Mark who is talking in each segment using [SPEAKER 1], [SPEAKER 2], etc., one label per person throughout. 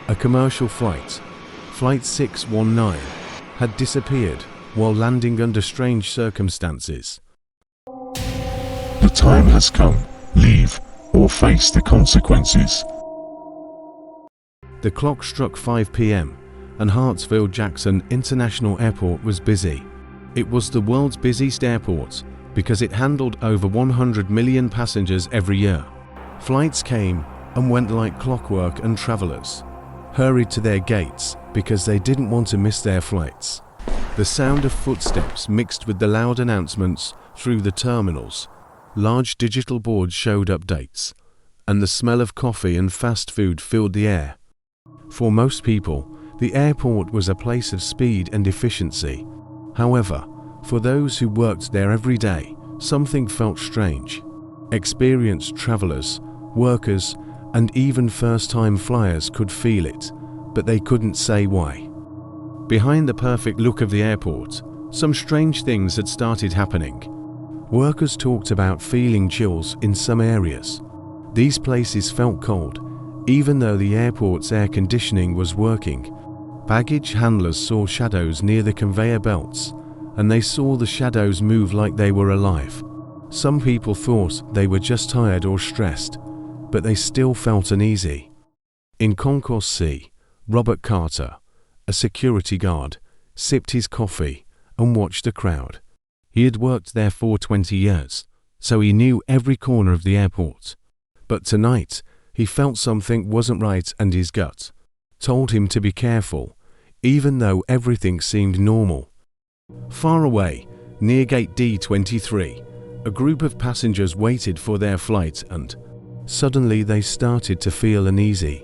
[SPEAKER 1] A commercial flight, Flight 619, had disappeared while landing under strange circumstances.
[SPEAKER 2] The time has come. Leave or face the consequences.
[SPEAKER 1] The clock struck 5 p.m. and Hartsfield-Jackson International Airport was busy. It was the world's busiest airport because it handled over 100 million passengers every year. Flights came and went like clockwork, and travelers hurried to their gates because they didn't want to miss their flights. The sound of footsteps mixed with the loud announcements through the terminals. Large digital boards showed updates, and the smell of coffee and fast food filled the air. For most people, the airport was a place of speed and efficiency. However, for those who worked there every day, something felt strange. Experienced travelers, workers, and even first-time flyers could feel it, but they couldn't say why. Behind the perfect look of the airport, some strange things had started happening. Workers talked about feeling chills in some areas. These places felt cold, even though the airport's air conditioning was working. Baggage handlers saw shadows near the conveyor belts, and they saw the shadows move like they were alive. Some people thought they were just tired or stressed, but they still felt uneasy. In Concourse C, Robert Carter, a security guard, sipped his coffee and watched the crowd. He had worked there for 20 years, so he knew every corner of the airport. But tonight, he felt something wasn't right, and his gut told him to be careful, even though everything seemed normal. Far away, near gate D23, a group of passengers waited for their flight, and suddenly they started to feel uneasy.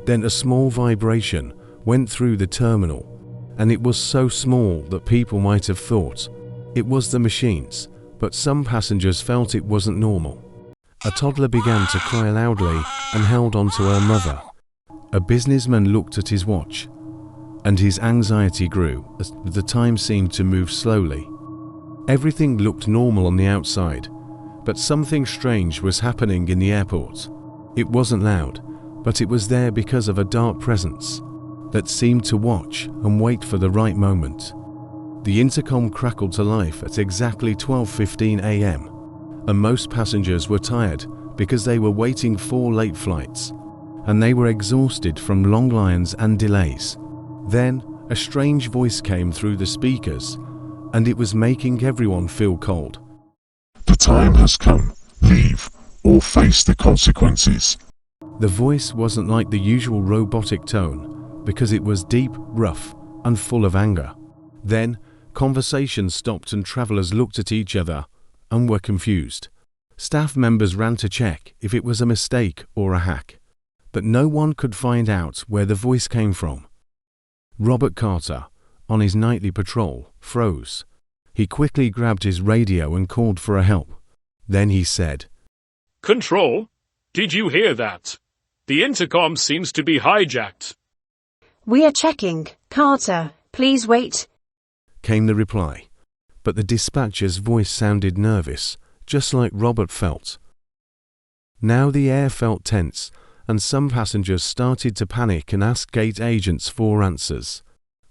[SPEAKER 1] Then a small vibration went through the terminal, and it was so small that people might have thought it was the machines, but some passengers felt it wasn't normal. A toddler began to cry loudly and held on to her mother. A businessman looked at his watch, and his anxiety grew as the time seemed to move slowly. Everything looked normal on the outside, but something strange was happening in the airport. It wasn't loud, but it was there because of a dark presence that seemed to watch and wait for the right moment. The intercom crackled to life at exactly 12:15 a.m., and most passengers were tired because they were waiting for late flights, and they were exhausted from long lines and delays. Then, a strange voice came through the speakers, and it was making everyone feel cold.
[SPEAKER 2] The time has come. Leave or face the consequences.
[SPEAKER 1] The voice wasn't like the usual robotic tone, because it was deep, rough, and full of anger. Then, conversation stopped and travelers looked at each other and were confused. Staff members ran to check if it was a mistake or a hack, but no one could find out where the voice came from. Robert Carter, on his nightly patrol, froze. He quickly grabbed his radio and called for help. Then he said,
[SPEAKER 3] "Control, did you hear that? The intercom seems to be hijacked."
[SPEAKER 4] "We are checking. Carter, please wait,"
[SPEAKER 1] came the reply. But the dispatcher's voice sounded nervous, just like Robert felt. Now the air felt tense, and some passengers started to panic and ask gate agents for answers.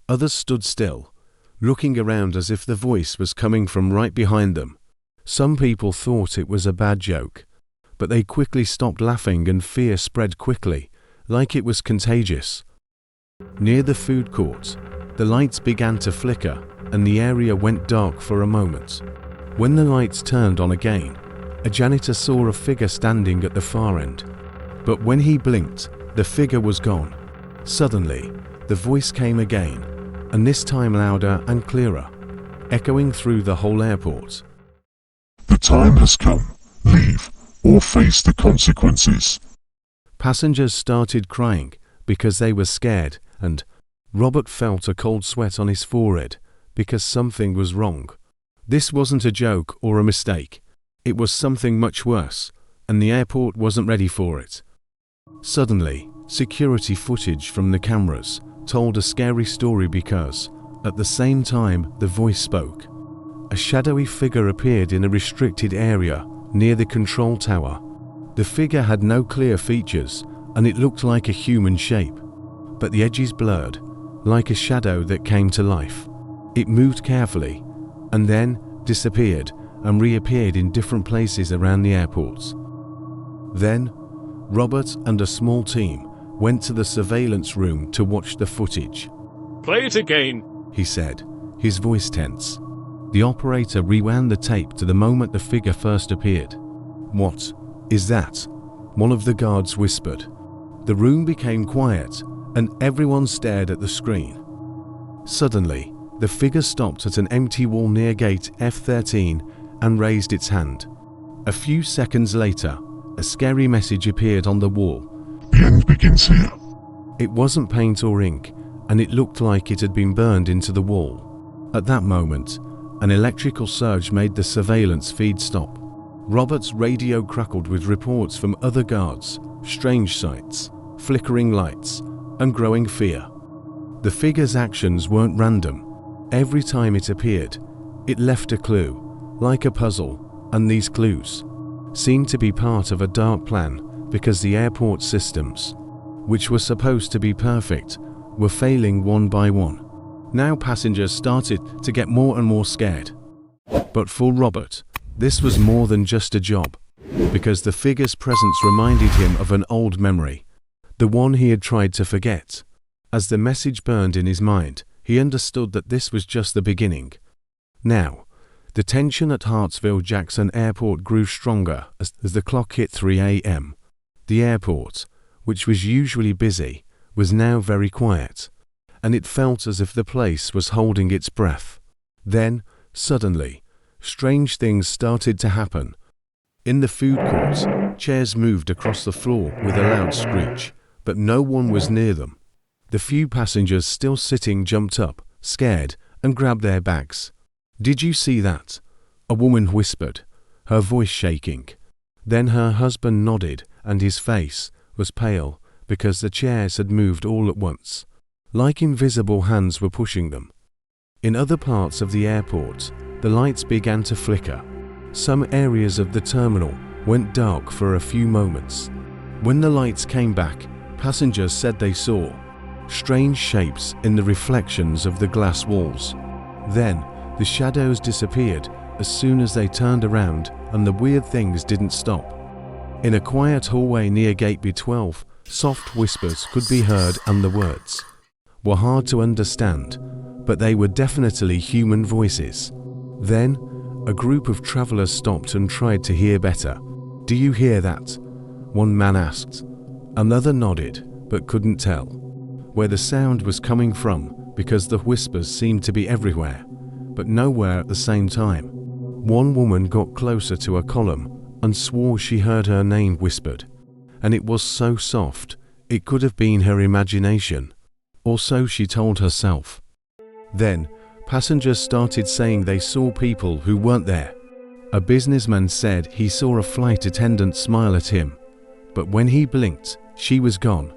[SPEAKER 1] Others stood still, looking around as if the voice was coming from right behind them. Some people thought it was a bad joke, but they quickly stopped laughing and fear spread quickly, like it was contagious. Near the food court, the lights began to flicker and the area went dark for a moment. When the lights turned on again, a janitor saw a figure standing at the far end. But when he blinked, the figure was gone. Suddenly, the voice came again, and this time louder and clearer, echoing through the whole airport.
[SPEAKER 2] The time has come. Leave or face the consequences.
[SPEAKER 1] Passengers started crying because they were scared, and Robert felt a cold sweat on his forehead because something was wrong. This wasn't a joke or a mistake. It was something much worse, and the airport wasn't ready for it. Suddenly, security footage from the cameras told a scary story because, at the same time the voice spoke, a shadowy figure appeared in a restricted area near the control tower. The figure had no clear features, and it looked like a human shape. but the edges blurred, like a shadow that came to life. It moved carefully, and then disappeared and reappeared in different places around the airports. Then, Robert and a small team went to the surveillance room to watch the footage.
[SPEAKER 3] Play it again,
[SPEAKER 1] He said, his voice tense. The operator rewound the tape to the moment the figure first appeared. "What is that?" one of the guards whispered. The room became quiet, and everyone stared at the screen. Suddenly, the figure stopped at an empty wall near gate F13 and raised its hand. A few seconds later, a scary message appeared on the wall.
[SPEAKER 2] The end begins here.
[SPEAKER 1] It wasn't paint or ink, and it looked like it had been burned into the wall. At that moment, an electrical surge made the surveillance feed stop. Robert's radio crackled with reports from other guards, strange sights, flickering lights, and growing fear. The figure's actions weren't random. Every time it appeared, it left a clue, like a puzzle, and these clues seemed to be part of a dark plan because the airport systems, which were supposed to be perfect, were failing one by one. Now passengers started to get more and more scared. But for Robert, this was more than just a job, because the figure's presence reminded him of an old memory, the one he had tried to forget. As the message burned in his mind, he understood that this was just the beginning. Now, the tension at Hartsfield-Jackson Airport grew stronger as the clock hit 3 a.m. The airport, which was usually busy, was now very quiet, and it felt as if the place was holding its breath. Then, suddenly, strange things started to happen. In the food court, chairs moved across the floor with a loud screech, but no one was near them. The few passengers still sitting jumped up, scared, and grabbed their bags. "Did you see that?" a woman whispered, her voice shaking. Then her husband nodded, and his face was pale because the chairs had moved all at once, like invisible hands were pushing them. In other parts of the airport, the lights began to flicker. Some areas of the terminal went dark for a few moments. When the lights came back, passengers said they saw strange shapes in the reflections of the glass walls. Then, the shadows disappeared as soon as they turned around, and the weird things didn't stop. In a quiet hallway near Gate B12, soft whispers could be heard, and the words were hard to understand, but they were definitely human voices. Then, a group of travelers stopped and tried to hear better. "Do you hear that?" one man asked. Another nodded, but couldn't tell where the sound was coming from because the whispers seemed to be everywhere, but nowhere at the same time. One woman got closer to a column and swore she heard her name whispered, and it was so soft, it could have been her imagination, or so she told herself. Then, passengers started saying they saw people who weren't there. A businessman said he saw a flight attendant smile at him, but when he blinked, she was gone.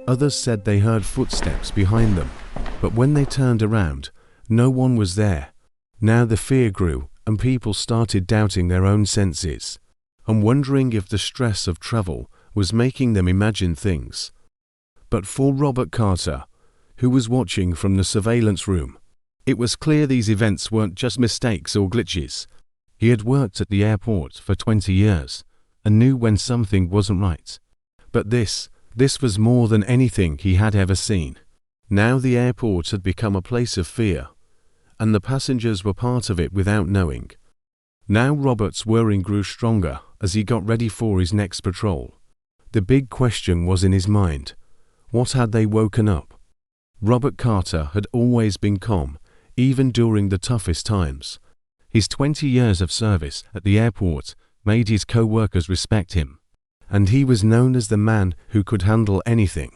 [SPEAKER 1] Others said they heard footsteps behind them, but when they turned around, no one was there. Now the fear grew, and people started doubting their own senses, and wondering if the stress of travel was making them imagine things. But for Robert Carter, who was watching from the surveillance room, it was clear these events weren't just mistakes or glitches. He had worked at the airport for 20 years, and knew when something wasn't right. But this was more than anything he had ever seen. Now the airport had become a place of fear, and the passengers were part of it without knowing. Now Robert's worrying grew stronger as he got ready for his next patrol. The big question was in his mind: what had they woken up? Robert Carter had always been calm, even during the toughest times. His 20 years of service at the airport made his co-workers respect him, and he was known as the man who could handle anything.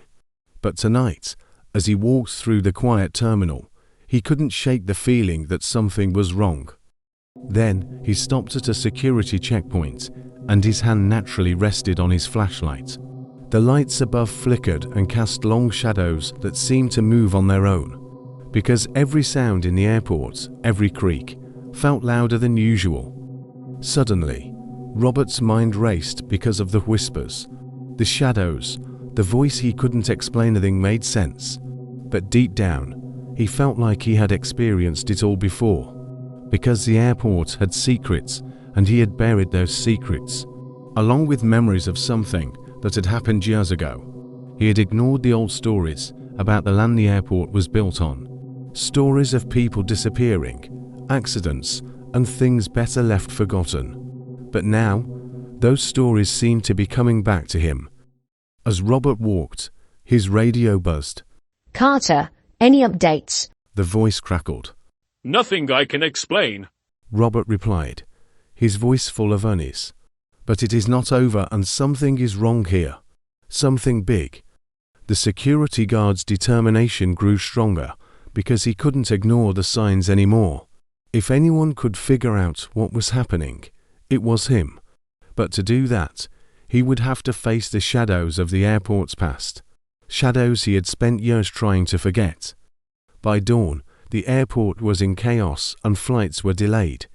[SPEAKER 1] But tonight, as he walked through the quiet terminal, he couldn't shake the feeling that something was wrong. Then he stopped at a security checkpoint, and his hand naturally rested on his flashlight. The lights above flickered and cast long shadows that seemed to move on their own, because every sound in the airport, every creak, felt louder than usual. Suddenly, Robert's mind raced because of the whispers, the shadows, The voice he couldn't explain anything made sense, but deep down, he felt like he had experienced it all before, because the airport had secrets and he had buried those secrets, along with memories of something that had happened years ago. He had ignored the old stories about the land the airport was built on, stories of people disappearing, accidents, and things better left forgotten. But now, those stories seemed to be coming back to him. As Robert walked, his radio buzzed.
[SPEAKER 5] Carter, any updates?
[SPEAKER 1] The voice crackled.
[SPEAKER 3] Nothing I can explain.
[SPEAKER 1] Robert replied, his voice full of unease. But it is not over and something is wrong here. Something big. The security guard's determination grew stronger because he couldn't ignore the signs anymore. If anyone could figure out what was happening, it was him. But to do that, he would have to face the shadows of the airport's past. Shadows he had spent years trying to forget. By dawn, the airport was in chaos and flights were delayed,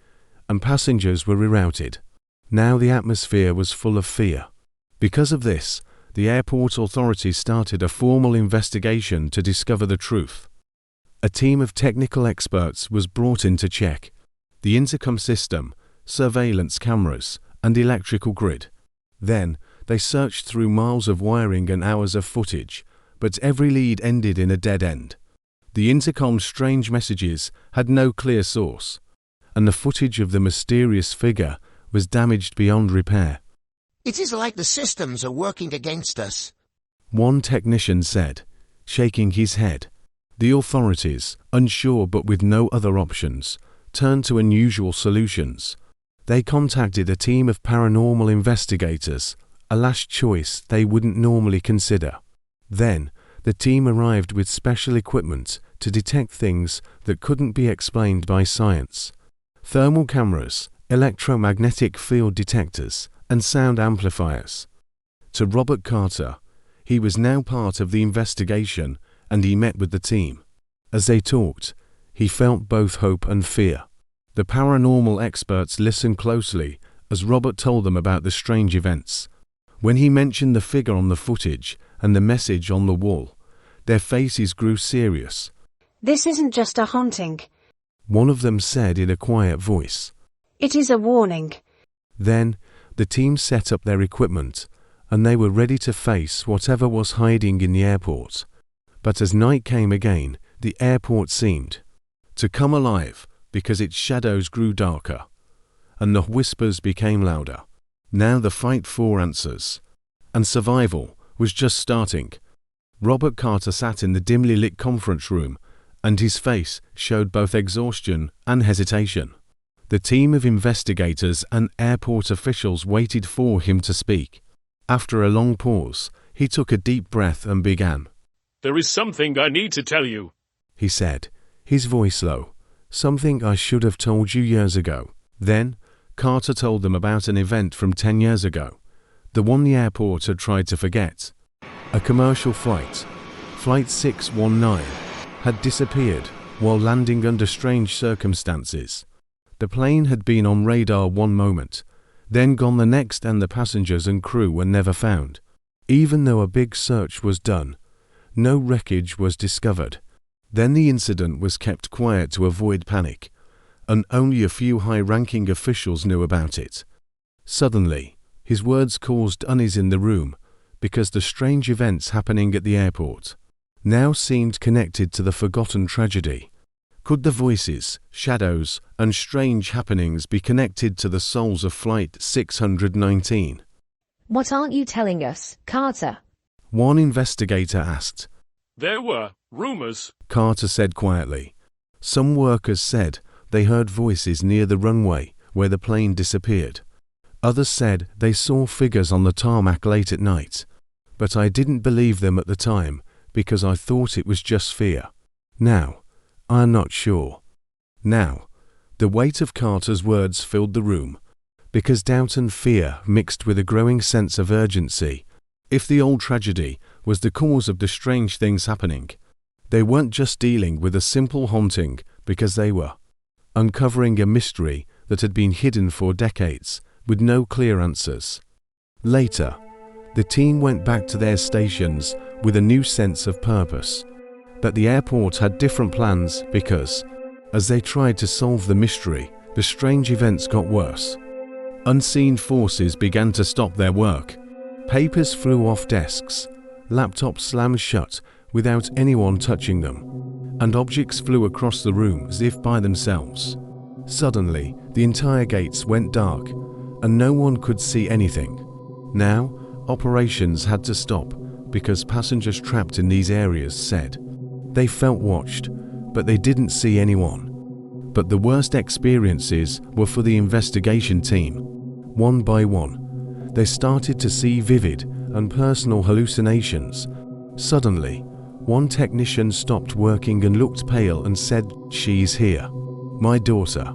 [SPEAKER 1] and passengers were rerouted. Now the atmosphere was full of fear. Because of this, the airport authorities started a formal investigation to discover the truth. A team of technical experts was brought in to check the intercom system, surveillance cameras, and electrical grid. Then, they searched through miles of wiring and hours of footage, but every lead ended in a dead end. The intercom's strange messages had no clear source, and the footage of the mysterious figure was damaged beyond repair.
[SPEAKER 6] It is like the systems are working against us,
[SPEAKER 1] one technician said, shaking his head. The authorities, unsure but with no other options, turned to unusual solutions. They contacted a team of paranormal investigators, a last choice they wouldn't normally consider. Then, the team arrived with special equipment to detect things that couldn't be explained by science. Thermal cameras, electromagnetic field detectors, and sound amplifiers. To Robert Carter, he was now part of the investigation and he met with the team. As they talked, he felt both hope and fear. The paranormal experts listened closely as Robert told them about the strange events. When he mentioned the figure on the footage and the message on the wall, their faces grew serious.
[SPEAKER 4] This isn't just a haunting.
[SPEAKER 1] One of them said in a quiet voice.
[SPEAKER 4] It is a warning.
[SPEAKER 1] Then, the team set up their equipment, and they were ready to face whatever was hiding in the airport. But as night came again, the airport seemed to come alive because its shadows grew darker, and the whispers became louder. Now the fight for answers and survival was just starting. Robert Carter sat in the dimly lit conference room, and his face showed both exhaustion and hesitation. The team of investigators and airport officials waited for him to speak. After a long pause, he took a deep breath and began.
[SPEAKER 3] There is something I need to tell you,
[SPEAKER 1] he said, his voice low. Something I should have told you years ago. Then, Carter told them about an event from 10 years ago, the one the airport had tried to forget. A commercial flight, Flight 619, had disappeared while landing under strange circumstances. The plane had been on radar one moment, then gone the next, and the passengers and crew were never found. Even though a big search was done, no wreckage was discovered. Then the incident was kept quiet to avoid panic, and only a few high-ranking officials knew about it. Suddenly, his words caused unease in the room, because the strange events happening at the airport now seemed connected to the forgotten tragedy. Could the voices, shadows, and strange happenings be connected to the souls of Flight 619?
[SPEAKER 5] What aren't you telling us, Carter?
[SPEAKER 1] One investigator asked.
[SPEAKER 3] There were rumors,
[SPEAKER 1] Carter said quietly. Some workers said they heard voices near the runway where the plane disappeared. Others said they saw figures on the tarmac late at night. But I didn't believe them at the time because I thought it was just fear. Now, I'm not sure. Now, the weight of Carter's words filled the room, because doubt and fear mixed with a growing sense of urgency. If the old tragedy was the cause of the strange things happening, they weren't just dealing with a simple haunting, because they were uncovering a mystery that had been hidden for decades with no clear answers. Later, The team went back to their stations with a new sense of purpose. That the airport had different plans because, as they tried to solve the mystery, the strange events got worse. Unseen forces began to stop their work. Papers flew off desks, laptops slammed shut without anyone touching them, and objects flew across the room as if by themselves. Suddenly, the entire gates went dark, and no one could see anything. Now, operations had to stop because passengers trapped in these areas said they felt watched, but they didn't see anyone. But the worst experiences were for the investigation team. One by one, they started to see vivid and personal hallucinations. Suddenly, one technician stopped working and looked pale and said, "She's here. My daughter.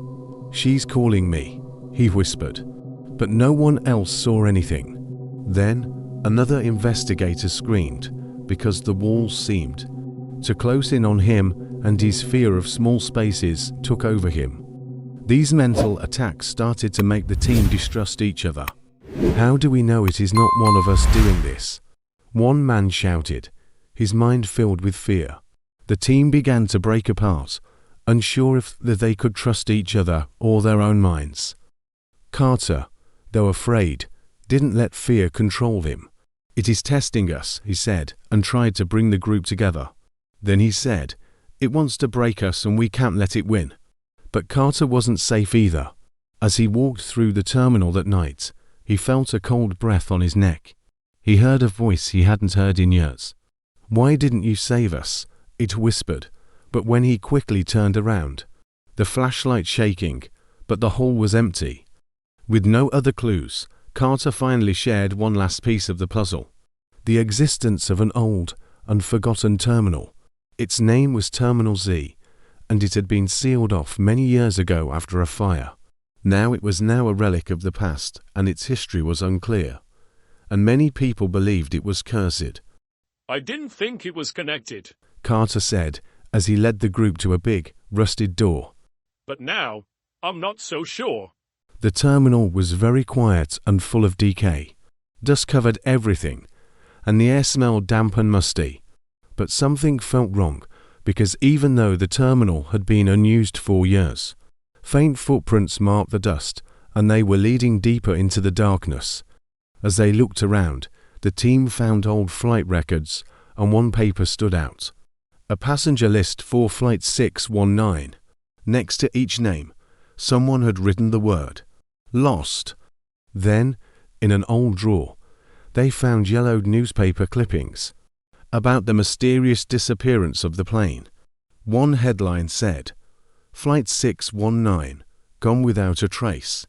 [SPEAKER 1] She's calling me," he whispered. But no one else saw anything. Then, another investigator screamed because the walls seemed to close in on him, and his fear of small spaces took over him. These mental attacks started to make the team distrust each other. "How do we know it is not one of us doing this?" one man shouted, his mind filled with fear. The team began to break apart, unsure if they could trust each other or their own minds. Carter, though afraid, didn't let fear control him. "It is testing us," he said, and tried to bring the group together. Then he said, "It wants to break us and we can't let it win." But Carter wasn't safe either. As he walked through the terminal that night, he felt a cold breath on his neck. He heard a voice he hadn't heard in years. "Why didn't you save us?" it whispered. But when he quickly turned around, the flashlight shaking, but the hall was empty. With no other clues, Carter finally shared one last piece of the puzzle. The existence of an old, unforgotten terminal. Its name was Terminal Z, and it had been sealed off many years ago after a fire. It was now a relic of the past, and its history was unclear. And many people believed it was cursed.
[SPEAKER 3] "I didn't think it was connected,"
[SPEAKER 1] Carter said, as he led the group to a big, rusted door.
[SPEAKER 3] "but now, I'm not so sure."
[SPEAKER 1] The terminal was very quiet and full of decay. Dust covered everything, and the air smelled damp and musty. But something felt wrong, because even though the terminal had been unused for years, faint footprints marked the dust, and they were leading deeper into the darkness. As they looked around, the team found old flight records, and one paper stood out. A passenger list for Flight 619. Next to each name, someone had written the word "Lost." Then, in an old drawer, they found yellowed newspaper clippings about the mysterious disappearance of the plane. One headline said, "Flight 619, gone without a trace."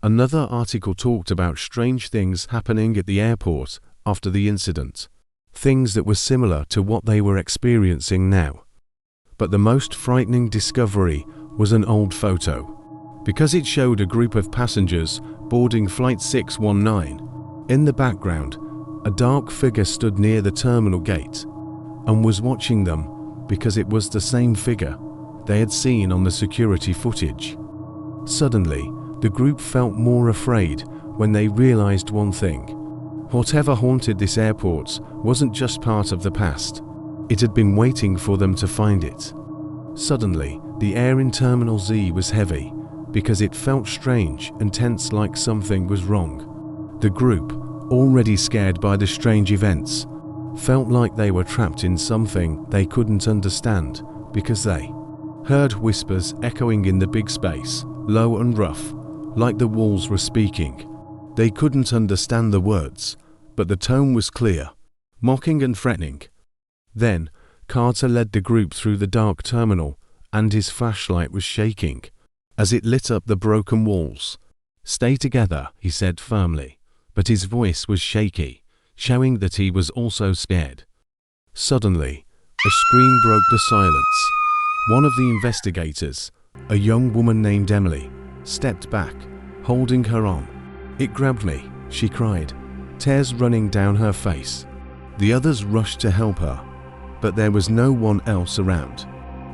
[SPEAKER 1] Another article talked about strange things happening at the airport after the incident, things that were similar to what they were experiencing now. But the most frightening discovery was an old photo, because it showed a group of passengers boarding Flight 619. In the background, a dark figure stood near the terminal gate and was watching them because it was the same figure they had seen on the security footage. Suddenly, the group felt more afraid when they realized one thing. Whatever haunted this airport wasn't just part of the past. It had been waiting for them to find it. Suddenly, the air in Terminal Z was heavy because it felt strange and tense, like something was wrong. The group, already scared by the strange events, felt like they were trapped in something they couldn't understand because they heard whispers echoing in the big space, low and rough, like the walls were speaking. They couldn't understand the words, but the tone was clear, mocking and threatening. Then, Carter led the group through the dark terminal, and his flashlight was shaking as it lit up the broken walls. "Stay together," he said firmly, but his voice was shaky, showing that he was also scared. Suddenly, a scream broke the silence. One of the investigators, a young woman named Emily, stepped back, holding her arm. "It grabbed me," she cried, tears running down her face. The others rushed to help her, but there was no one else around,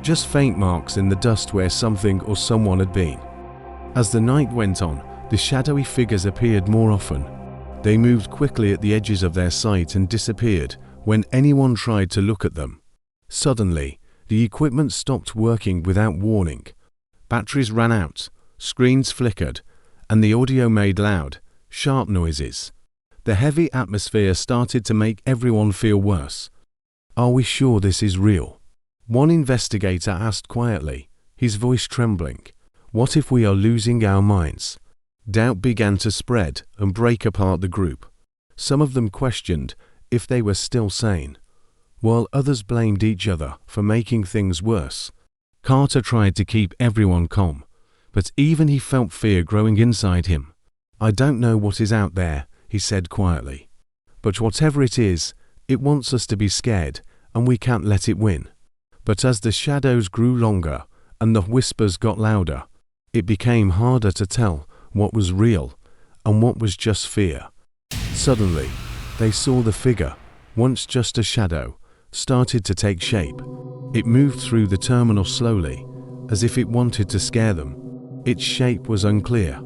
[SPEAKER 1] just faint marks in the dust where something or someone had been. As the night went on, the shadowy figures appeared more often. They moved quickly at the edges of their sight and disappeared when anyone tried to look at them. Suddenly, the equipment stopped working without warning. Batteries ran out, screens flickered, and the audio made loud, sharp noises. The heavy atmosphere started to make everyone feel worse. "Are we sure this is real?" one investigator asked quietly, his voice trembling. "What if we are losing our minds?" Doubt began to spread and break apart the group. Some of them questioned if they were still sane, while others blamed each other for making things worse. Carter tried to keep everyone calm, but even he felt fear growing inside him. "I don't know what is out there," he said quietly. "But whatever it is, it wants us to be scared, and we can't let it win." But as the shadows grew longer and the whispers got louder, it became harder to tell what was real and what was just fear. Suddenly, they saw the figure, once just a shadow, started to take shape. It moved through the terminal slowly, as if it wanted to scare them. Its shape was unclear,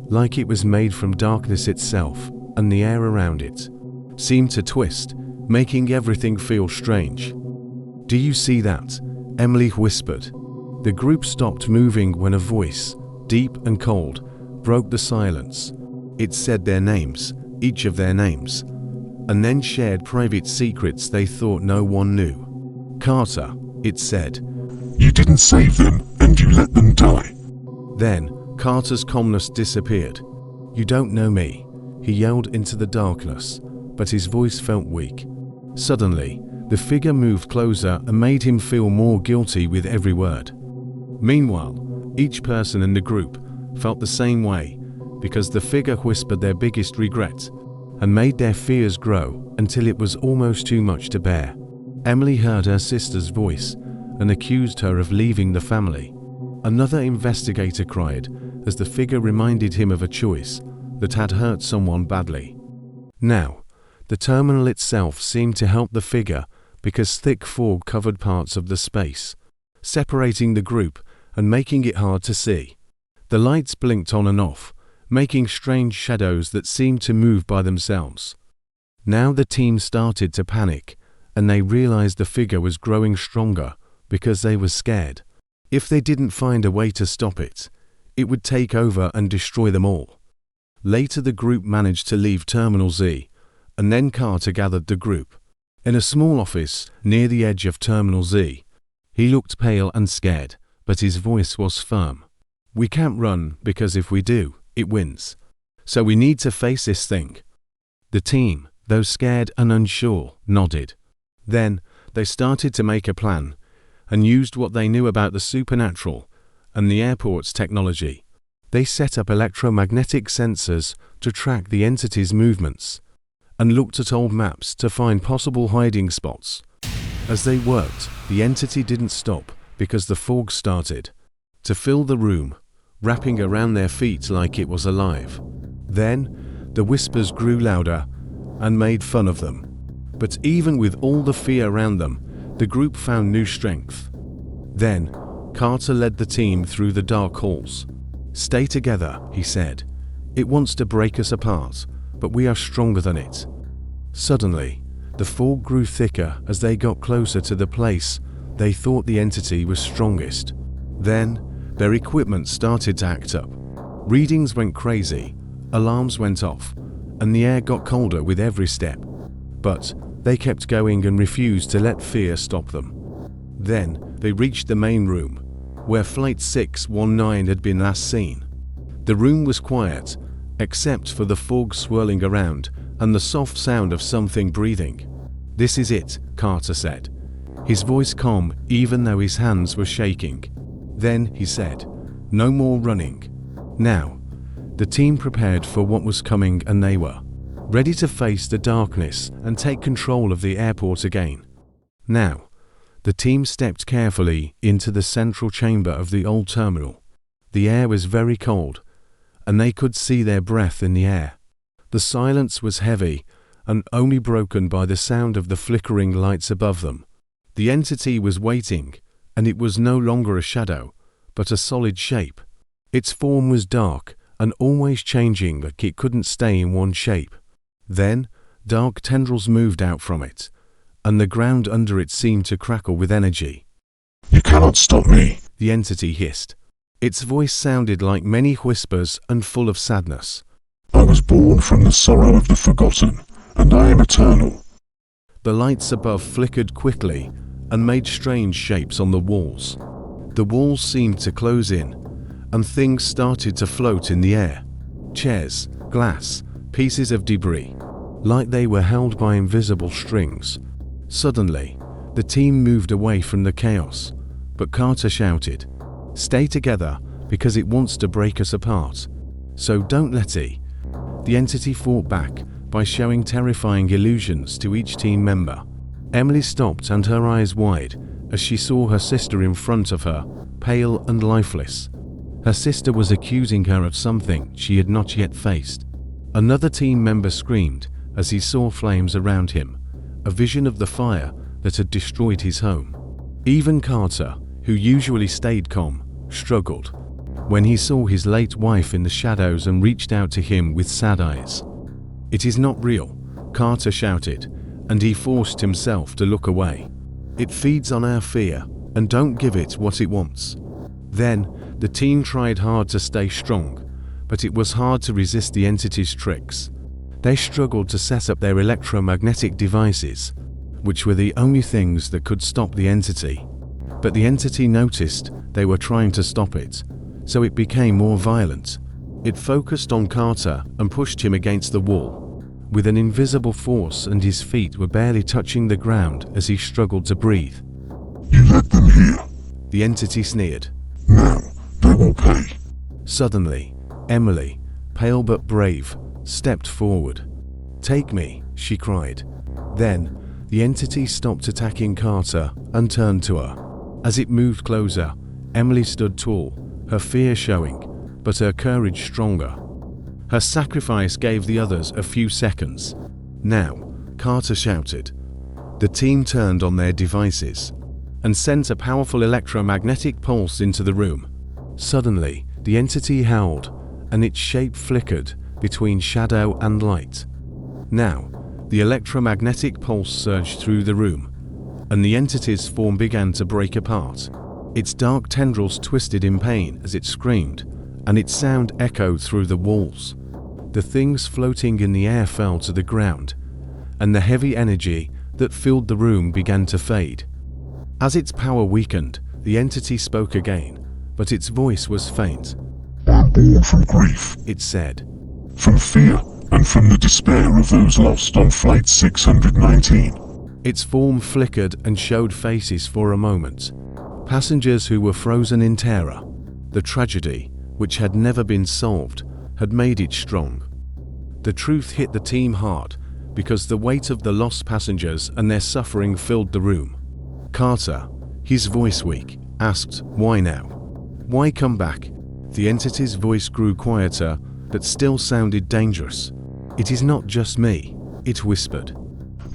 [SPEAKER 1] like it was made from darkness itself, and the air around it seemed to twist, making everything feel strange. "Do you see that?" Emily whispered. The group stopped moving when a voice, deep and cold, broke the silence. It said their names, each of their names, and then shared private secrets they thought no one knew. "Carter," it said.
[SPEAKER 2] You didn't save them, and you let them die.
[SPEAKER 1] Then, Carter's calmness disappeared. "You don't know me," he yelled into the darkness, but his voice felt weak. Suddenly, the figure moved closer and made him feel more guilty with every word. Meanwhile, each person in the group felt the same way, because the figure whispered their biggest regret and made their fears grow until it was almost too much to bear. Emily heard her sister's voice and accused her of leaving the family. Another investigator cried as the figure reminded him of a choice that had hurt someone badly. Now, the terminal itself seemed to help the figure because thick fog covered parts of the space, separating the group and making it hard to see. The lights blinked on and off, making strange shadows that seemed to move by themselves. Now the team started to panic, and they realized the figure was growing stronger because they were scared. If they didn't find a way to stop it, it would take over and destroy them all. Later the group managed to leave Terminal Z, and then Carter gathered the group. In a small office near the edge of Terminal Z, he looked pale and scared, but his voice was firm. "We can't run because if we do, it wins. So we need to face this thing." The team, though scared and unsure, nodded. Then they started to make a plan and used what they knew about the supernatural and the airport's technology. They set up electromagnetic sensors to track the entity's movements and looked at old maps to find possible hiding spots. As they worked, the entity didn't stop because the fog started to fill the room, wrapping around their feet like it was alive. Then, the whispers grew louder and made fun of them. But even with all the fear around them, the group found new strength. Then, Carter led the team through the dark halls. "Stay together," he said. "It wants to break us apart, but we are stronger than it." Suddenly, the fog grew thicker as they got closer to the place they thought the entity was strongest. Then, their equipment started to act up. Readings went crazy, alarms went off, and the air got colder with every step. But they kept going and refused to let fear stop them. Then they reached the main room, where Flight 619 had been last seen. The room was quiet, except for the fog swirling around and the soft sound of something breathing. "This is it," Carter said, his voice calm even though his hands were shaking. Then he said, "No more running." Now, the team prepared for what was coming, and they were ready to face the darkness and take control of the airport again. Now, the team stepped carefully into the central chamber of the old terminal. The air was very cold, and they could see their breath in the air. The silence was heavy and only broken by the sound of the flickering lights above them. The entity was waiting, and it was no longer a shadow, but a solid shape. Its form was dark and always changing, like it couldn't stay in one shape. Then, dark tendrils moved out from it, and the ground under it seemed to crackle with energy.
[SPEAKER 2] You cannot stop me,
[SPEAKER 1] The entity hissed. Its voice sounded like many whispers and full of sadness.
[SPEAKER 2] I was born from the sorrow of the forgotten, and I am eternal.
[SPEAKER 1] The lights above flickered quickly and made strange shapes on the walls. The walls seemed to close in, and things started to float in the air. Chairs, glass, pieces of debris, like they were held by invisible strings. Suddenly, the team moved away from the chaos, but Carter shouted, "Stay together, because it wants to break us apart. So don't let it." The entity fought back by showing terrifying illusions to each team member. Emily stopped and her eyes wide as she saw her sister in front of her, pale and lifeless. Her sister was accusing her of something she had not yet faced. Another team member screamed as he saw flames around him, a vision of the fire that had destroyed his home. Even Carter, who usually stayed calm, struggled when he saw his late wife in the shadows and reached out to him with sad eyes. "It is not real," Carter shouted, and he forced himself to look away. "It feeds on our fear, and don't give it what it wants." Then, the team tried hard to stay strong, but it was hard to resist the entity's tricks. They struggled to set up their electromagnetic devices, which were the only things that could stop the entity. But the entity noticed they were trying to stop it, so it became more violent. It focused on Carter and pushed him against the wall, with an invisible force, and his feet were barely touching the ground as he struggled to breathe.
[SPEAKER 2] You led them here.
[SPEAKER 1] The entity sneered.
[SPEAKER 2] Now, they will pay.
[SPEAKER 1] Suddenly, Emily, pale but brave, stepped forward. "Take me," she cried. Then, the entity stopped attacking Carter and turned to her. As it moved closer, Emily stood tall, her fear showing, but her courage stronger. Her sacrifice gave the others a few seconds. "Now," Carter shouted. The team turned on their devices and sent a powerful electromagnetic pulse into the room. Suddenly, the entity howled, and its shape flickered between shadow and light. Now, the electromagnetic pulse surged through the room, and the entity's form began to break apart. Its dark tendrils twisted in pain as it screamed, and its sound echoed through the walls. The things floating in the air fell to the ground, and the heavy energy that filled the room began to fade. As its power weakened, the entity spoke again, but its voice was faint.
[SPEAKER 2] I am born from grief,
[SPEAKER 1] It said,
[SPEAKER 2] from fear, and from the despair of those lost on Flight 619.
[SPEAKER 1] Its form flickered and showed faces for a moment. Passengers who were frozen in terror. The tragedy, which had never been solved, had made it strong. The truth hit the team hard, because the weight of the lost passengers and their suffering filled the room. Carter, his voice weak, asked, "Why now? Why come back?" The entity's voice grew quieter, but still sounded dangerous. "It is not just me," it whispered.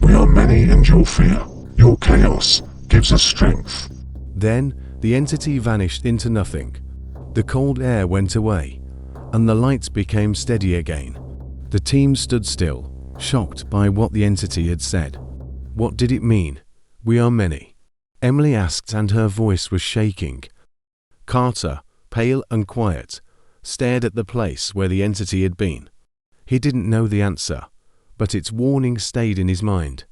[SPEAKER 2] We are many, and your fear, your chaos, gives us strength.
[SPEAKER 1] Then, the entity vanished into nothing. The cold air went away, and the lights became steady again. The team stood still, shocked by what the entity had said. What did it mean? "We are many?" Emily asked, and her voice was shaking. Carter, pale and quiet, stared at the place where the entity had been. He didn't know the answer, but its warning stayed in his mind.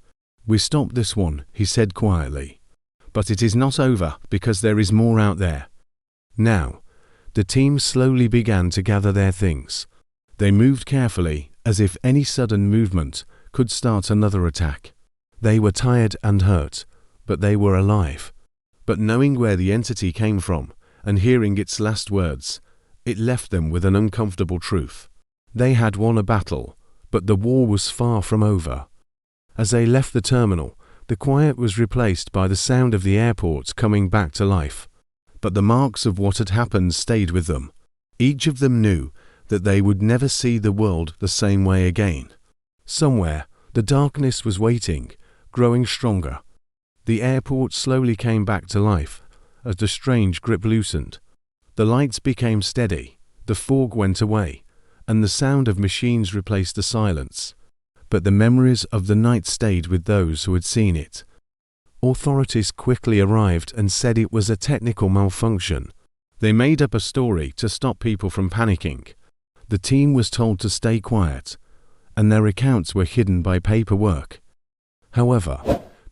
[SPEAKER 1] "We stopped this one," he said quietly. "But it is not over, because there is more out there." Now, the team slowly began to gather their things. They moved carefully, as if any sudden movement could start another attack. They were tired and hurt, but they were alive. But knowing where the entity came from, and hearing its last words, it left them with an uncomfortable truth. They had won a battle, but the war was far from over. As they left the terminal, the quiet was replaced by the sound of the airport coming back to life. But the marks of what had happened stayed with them. Each of them knew that they would never see the world the same way again. Somewhere, the darkness was waiting, growing stronger. The airport slowly came back to life as the strange grip loosened. The lights became steady, the fog went away, and the sound of machines replaced the silence. but the memories of the night stayed with those who had seen it. Authorities quickly arrived and said it was a technical malfunction. They made up a story to stop people from panicking. The team was told to stay quiet, and their accounts were hidden by paperwork. However,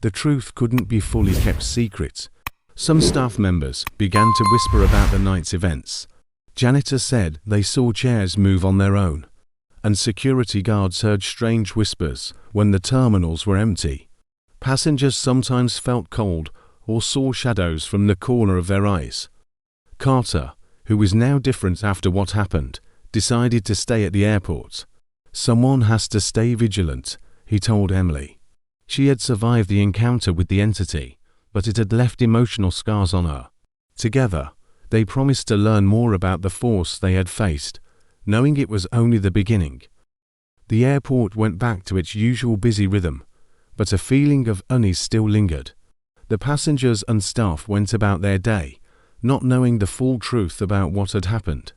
[SPEAKER 1] the truth couldn't be fully kept secret. Some staff members began to whisper about the night's events. Janitors said they saw chairs move on their own, and security guards heard strange whispers when the terminals were empty. Passengers sometimes felt cold or saw shadows from the corner of their eyes. Carter, who was now different after what happened, decided to stay at the airport. "Someone has to stay vigilant," he told Emily. She had survived the encounter with the entity, but it had left emotional scars on her. Together, they promised to learn more about the force they had faced, knowing it was only the beginning. The airport went back to its usual busy rhythm, but a feeling of unease still lingered. The passengers and staff went about their day, not knowing the full truth about what had happened,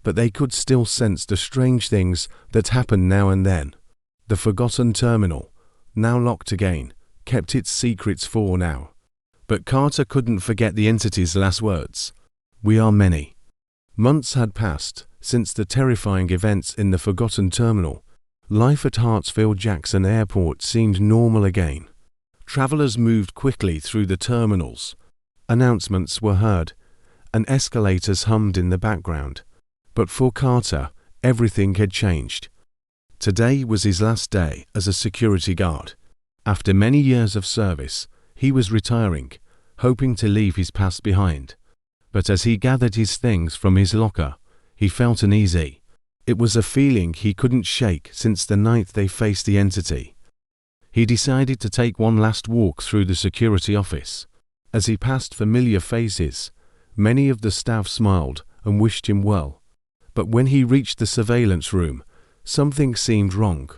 [SPEAKER 1] but they could still sense the strange things that happened now and then. The forgotten terminal, now locked again, kept its secrets for now. But Carter couldn't forget the entity's last words. "We are many." Months had passed since the terrifying events in the forgotten terminal. Life at Hartsfield-Jackson Airport seemed normal again. Travelers moved quickly through the terminals. Announcements were heard, and escalators hummed in the background. But for Carter, everything had changed. Today was his last day as a security guard. After many years of service, he was retiring, hoping to leave his past behind. But as he gathered his things from his locker, he felt uneasy. It was a feeling he couldn't shake since the night they faced the entity. He decided to take one last walk through the security office. As he passed familiar faces, many of the staff smiled and wished him well. But when he reached the surveillance room, something seemed wrong.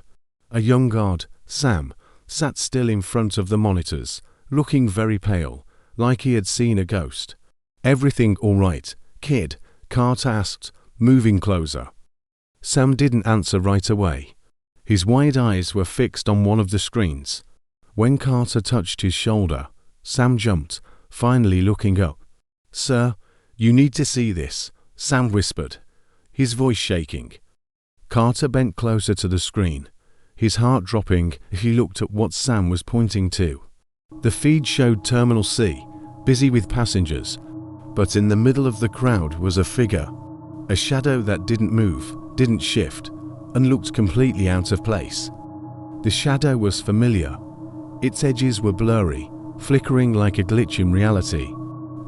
[SPEAKER 1] A young guard, Sam, sat still in front of the monitors, looking very pale, like he had seen a ghost. "Everything all right, kid?" Carter asked, moving closer. Sam didn't answer right away. His wide eyes were fixed on one of the screens. When Carter touched his shoulder, Sam jumped, finally looking up. "Sir, you need to see this," Sam whispered, his voice shaking. Carter bent closer to the screen, his heart dropping as he looked at what Sam was pointing to. The feed showed Terminal C, busy with passengers, but in the middle of the crowd was a figure, a shadow that didn't move, didn't shift, and looked completely out of place. The shadow was familiar. Its edges were blurry, flickering like a glitch in reality.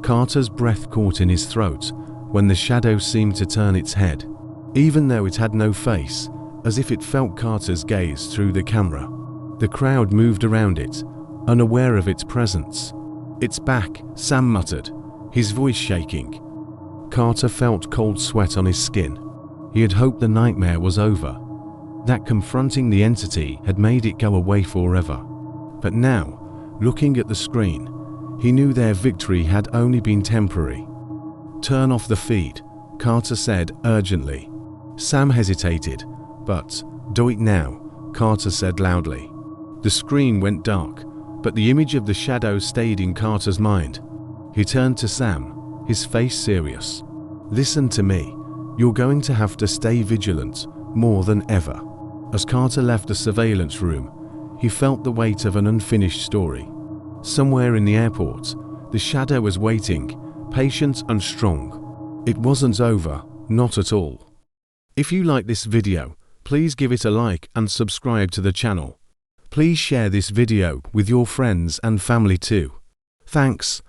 [SPEAKER 1] Carter's breath caught in his throat when the shadow seemed to turn its head, even though it had no face, as if it felt Carter's gaze through the camera. The crowd moved around it, unaware of its presence. "It's back," Sam muttered, his voice shaking. Carter felt cold sweat on his skin. He had hoped the nightmare was over, that confronting the entity had made it go away forever. But now, looking at the screen, he knew their victory had only been temporary. "Turn off the feed," Carter said urgently. Sam hesitated, but "Do it now," Carter said loudly. The screen went dark, but the image of the shadow stayed in Carter's mind. He turned to Sam, his face serious. "Listen to me. You're going to have to stay vigilant, more than ever." As Carter left the surveillance room, he felt the weight of an unfinished story. Somewhere in the airport, the shadow was waiting, patient and strong. It wasn't over, not at all. If you like this video, please give it a like and subscribe to the channel. Please share this video with your friends and family too. Thanks.